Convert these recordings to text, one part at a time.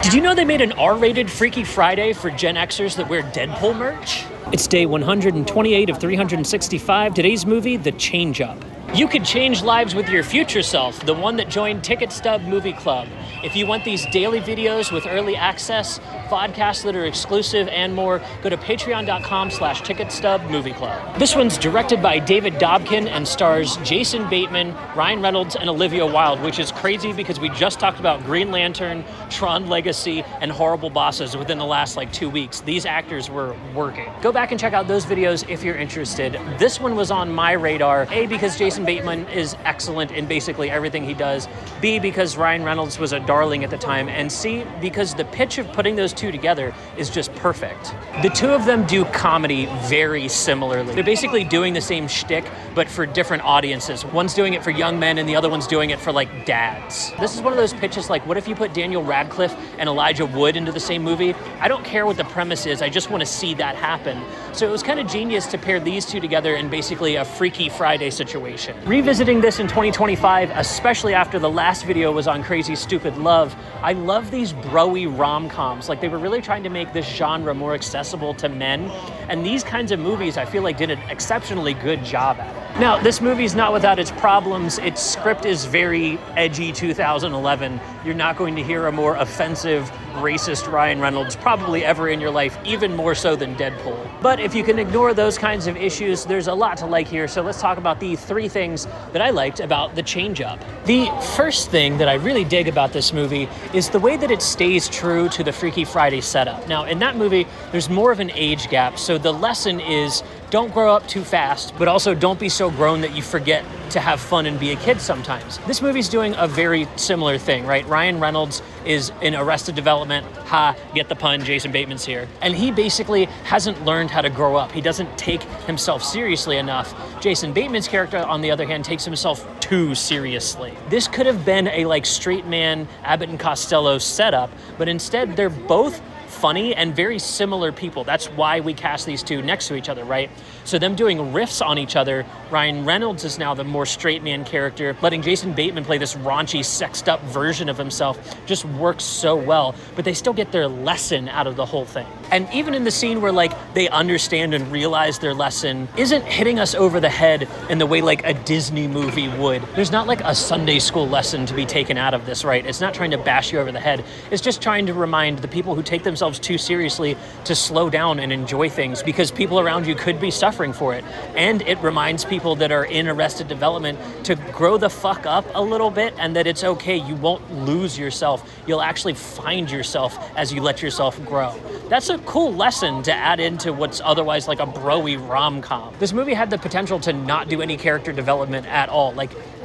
Did you know they made an R-rated Freaky Friday for Gen Xers that wear Deadpool merch? It's day 128 of 365. Today's movie, The Change Up. You could change lives with your future self, the one that joined Ticket Stub Movie Club. If you want these daily videos with early access, podcasts that are exclusive, and more, go to patreon.com/ticketstubmovieclub. This one's directed by David Dobkin and stars Jason Bateman, Ryan Reynolds, and Olivia Wilde, which is crazy because we just talked about Green Lantern, Tron Legacy, and Horrible Bosses within the last 2 weeks. These actors were working. Go back and check out those videos if you're interested. This one was on my radar, A, because Jason Bateman is excellent in basically everything he does, B, because Ryan Reynolds was a darling at the time, and C, because the pitch of putting those two together is just perfect. The two of them do comedy very similarly. They're basically doing the same shtick, but for different audiences. One's doing it for young men, and the other one's doing it for dads. This is one of those pitches what if you put Daniel Radcliffe and Elijah Wood into the same movie? I don't care what the premise is, I just want to see that happen. So it was kind of genius to pair these two together in basically a Freaky Friday situation. Revisiting this in 2025, especially after the last video was on Crazy Stupid Love, I love these bro-y rom-coms. They were really trying to make this genre more accessible to men, and these kinds of movies I feel did an exceptionally good job at it. Now, this movie's not without its problems. Its script is very edgy 2011. You're not going to hear a more offensive, racist Ryan Reynolds probably ever in your life, even more so than Deadpool. But if you can ignore those kinds of issues, there's a lot to like here, so let's talk about the 3 things that I liked about The Change Up. The first thing that I really dig about this movie is the way that it stays true to the Freaky Friday setup. Now, in that movie, there's more of an age gap, so the lesson is don't grow up too fast, but also don't be so grown that you forget to have fun and be a kid sometimes. This movie's doing a very similar thing, right? Ryan Reynolds is in Arrested Development. Ha, get the pun, Jason Bateman's here. And he basically hasn't learned how to grow up. He doesn't take himself seriously enough. Jason Bateman's character, on the other hand, takes himself too seriously. This could have been a straight man Abbott and Costello setup, but instead they're both funny and very similar people. That's why we cast these two next to each other, right? So them doing riffs on each other, Ryan Reynolds is now the more straight man character, letting Jason Bateman play this raunchy, sexed up version of himself just works so well, but they still get their lesson out of the whole thing. And even in the scene where they understand and realize their lesson isn't hitting us over the head in the way a Disney movie would. There's not a Sunday school lesson to be taken out of this, right? It's not trying to bash you over the head. It's just trying to remind the people who take themselves too seriously to slow down and enjoy things, because people around you could be suffering for it. And it reminds people that are in Arrested Development to grow the fuck up a little bit, and that it's okay. You won't lose yourself. You'll actually find yourself as you let yourself grow. That's a cool lesson to add into what's otherwise a bro-y rom-com. This movie had the potential to not do any character development at all.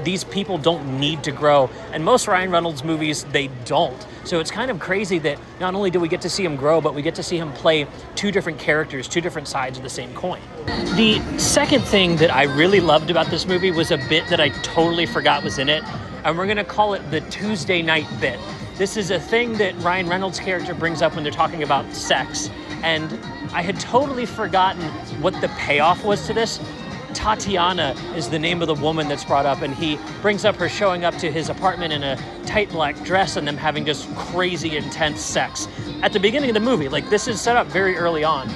These people don't need to grow, and most Ryan Reynolds movies, they don't. So it's kind of crazy that not only do we get to see him grow, but we get to see him play 2 different characters, 2 different sides of the same coin. The second thing that I really loved about this movie was a bit that I totally forgot was in it, and we're gonna call it the Tuesday night bit. This is a thing that Ryan Reynolds' character brings up when they're talking about sex, and I had totally forgotten what the payoff was to this. Tatiana is the name of the woman that's brought up, and he brings up her showing up to his apartment in a tight black dress and them having just crazy intense sex. At the beginning of the movie, this is set up very early on.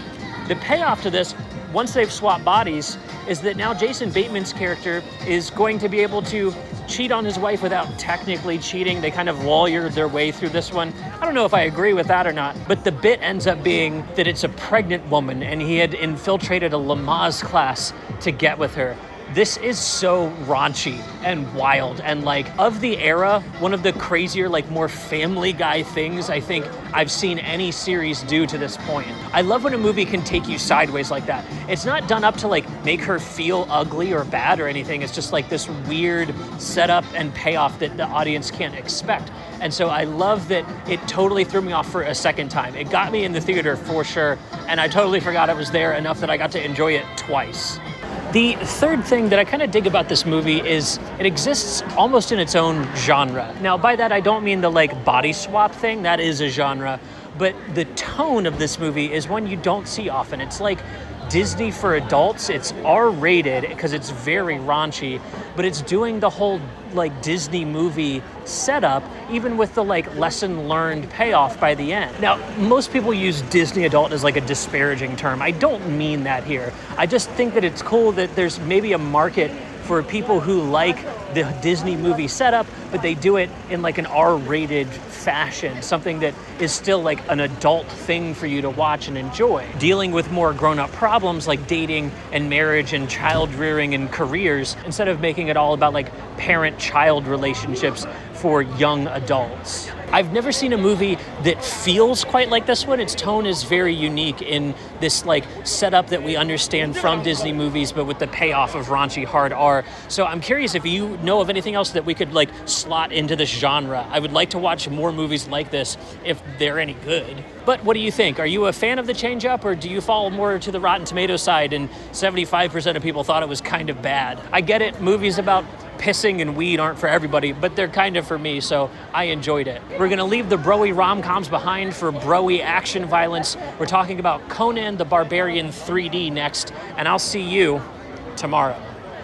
The payoff to this, once they've swapped bodies, is that now Jason Bateman's character is going to be able to cheat on his wife without technically cheating. They kind of lawyered their way through this one. I don't know if I agree with that or not, but the bit ends up being that it's a pregnant woman and he had infiltrated a Lamaze class to get with her. This is so raunchy and wild, and of the era, one of the crazier, more Family Guy things I think I've seen any series do to this point. I love when a movie can take you sideways like that. It's not done up to make her feel ugly or bad or anything. It's just this weird setup and payoff that the audience can't expect. And so I love that it totally threw me off for a second time. It got me in the theater for sure, and I totally forgot it was there enough that I got to enjoy it twice. The third thing that I kind of dig about this movie is it exists almost in its own genre. Now, by that, I don't mean the body swap thing. That is a genre. But the tone of this movie is one you don't see often. It's Disney for adults. It's R-rated because it's very raunchy, but it's doing the whole like Disney movie setup, even with the like lesson learned payoff by the end. Now, most people use Disney adult as like a disparaging term. I don't mean that here. I just think that it's cool that there's maybe a market for people who like the Disney movie setup, but they do it in like an R-rated fashion, something that is still like an adult thing for you to watch and enjoy. Dealing with more grown-up problems like dating and marriage and child rearing and careers, instead of making it all about like parent-child relationships for young adults. I've never seen a movie that feels quite like this one. Its tone is very unique in this like setup that we understand from Disney movies, but with the payoff of raunchy hard R. So I'm curious if you know of anything else that we could like slot into this genre. I would like to watch more movies like this if they're any good. But what do you think? Are you a fan of the change up, or do you fall more to the Rotten Tomatoes side and 75% of people thought it was kind of bad? I get it, movies about pissing and weed aren't for everybody, but they're kind of for me, so I enjoyed it. We're gonna leave the bro-y rom-coms behind for bro-y action violence. We're talking about Conan the Barbarian 3D next, and I'll see you tomorrow.